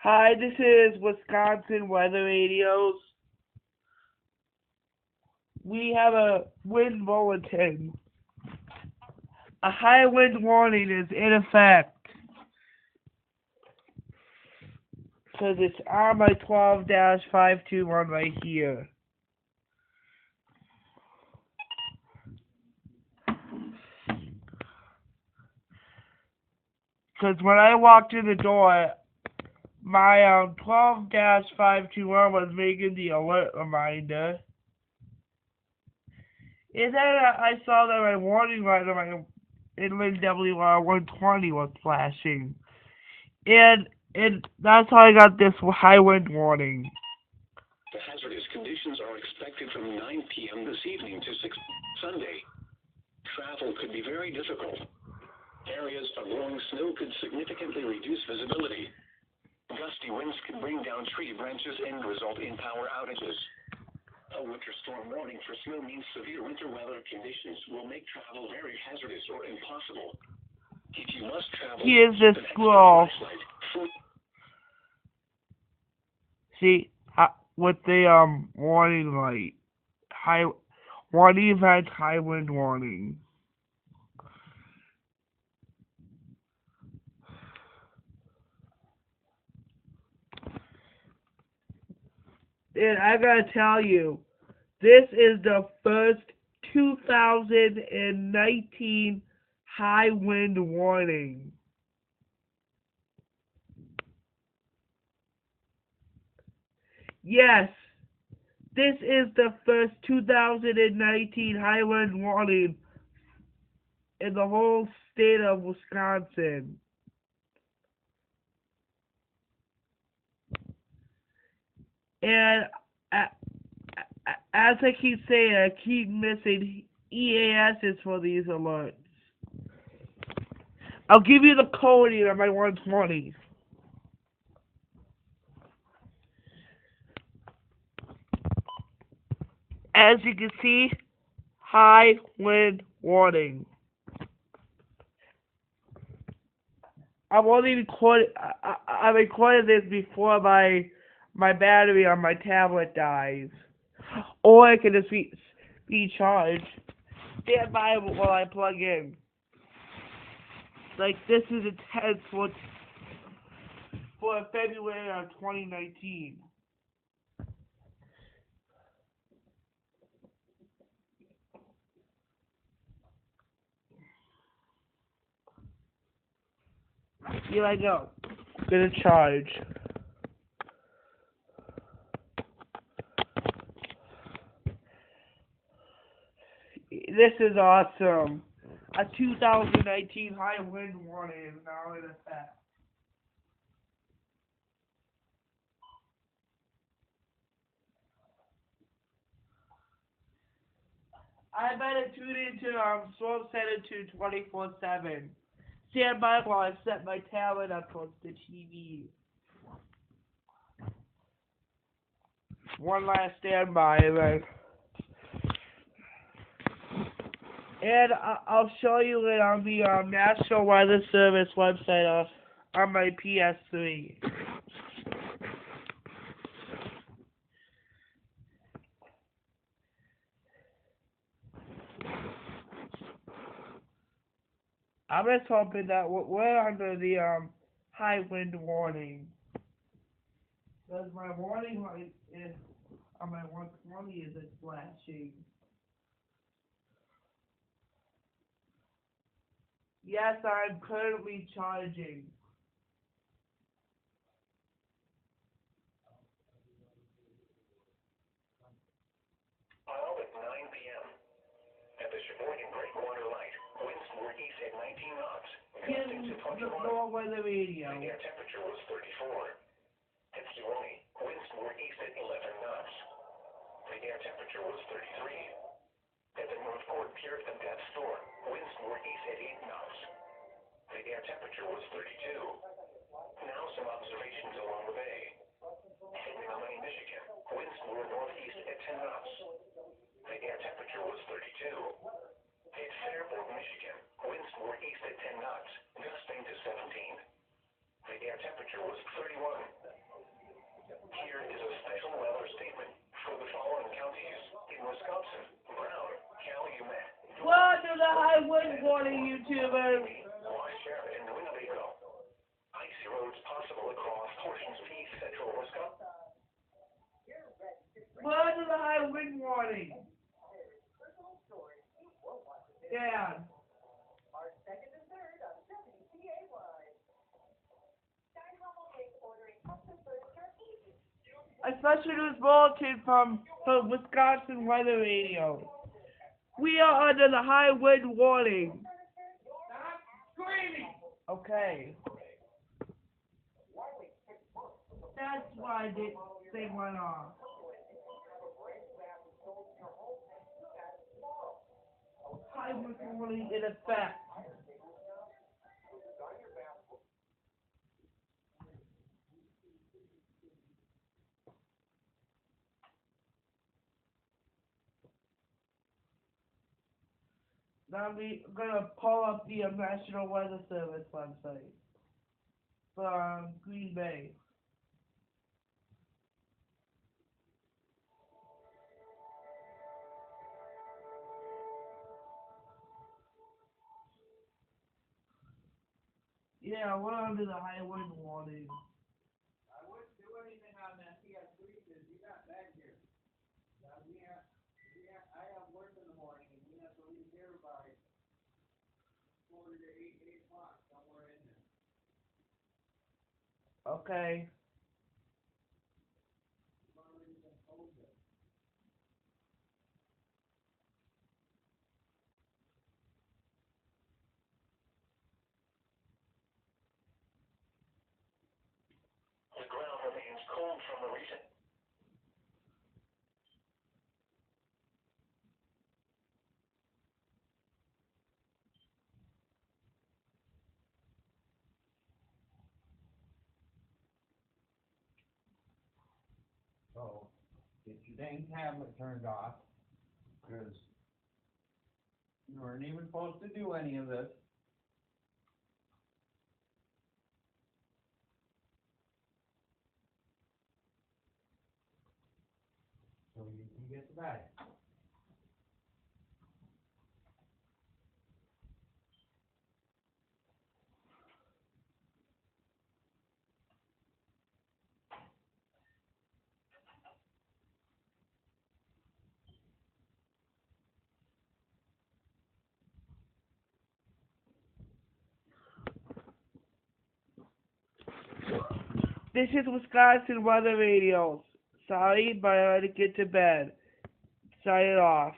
Hi, this is Wisconsin Weather Radios. We have a wind bulletin. A high wind warning is in effect. Because it's on my 12-521 right here. Because when I walked in the door, my 12-521 was making the alert reminder. And then I saw that my warning light on my Midland WR-120 was flashing. And that's how I got this high wind warning. The hazardous conditions are expected from 9 p.m. this evening to 6 Sunday. Travel could be very difficult. Areas of blowing snow could significantly reduce visibility. Gusty winds could bring down tree branches and result in power outages. A winter storm warning for snow means severe winter weather conditions will make travel very hazardous or impossible. If you must travel, here's the scroll. See, with the warning light, warning event, high wind warning. And I gotta tell you, this is the first 2019 high wind warning. Yes, this is the first 2019 high wind warning in the whole state of Wisconsin. And as I keep saying, I keep missing EASs for these alerts. I'll give you the coding on my 120s. As you can see, high wind warning. I recorded this before my battery on my tablet dies. Or it can just be charged. Stand by while I plug in. Like, this is a test for February of 2019. Here I go. Gonna charge. This is awesome. A 2019 high wind warning is now in effect. I better tune into Storm Center 2 24/7. Stand by while I set my tablet up towards the TV. One last standby, and I'll show you it on the National Weather Service website on my PS3. I'm just hoping that we're under the high wind warning. Because my warning light is on my 120 isn't flashing. Yes, I'm currently charging. All at 9 p.m. At the Sheboygan Breakwater Light, winds northeast at 19 knots, gusting to 21. The weather radio. The air temperature was 34. At Suwannee, winds northeast at 11 knots. The air temperature was 33. At the North Port Pier of Death Storm, winds northeast at 8 knots. The air temperature was 32. Now some observations along the bay. At Menominee, Michigan, winds northeast at 10 knots. The air temperature was 32. At Fairborn, Michigan, winds northeast at 10 knots, gusting to 17. The air temperature was 31. Here is a special weather statement for the following counties in Wisconsin: Brown, Calumet, What to the high wind warning, YouTubers? Washington, and Winnebago. Icy roads possible across portions of east central Wisconsin. What to the high wind warning? Yeah. A special news bulletin from Wisconsin Weather Radio. We are under the high wind warning. Stop screaming! Okay. That's why this thing went off. High wind warning in effect. Now we're gonna pull up the National Weather Service website from Green Bay. Yeah, we're under the high wind warning. I wouldn't do anything on that PS3 because you got back here. I have work in the morning and we have to leave here by 8 o'clock, somewhere in there. Okay. You've already been told it. The ground remains cold from the recent. So, get your dang tablet turned off, because you weren't even supposed to do any of this. So you can get to bed. This is Wisconsin Weather Radio. Sorry, but I had to get to bed. Sign it off.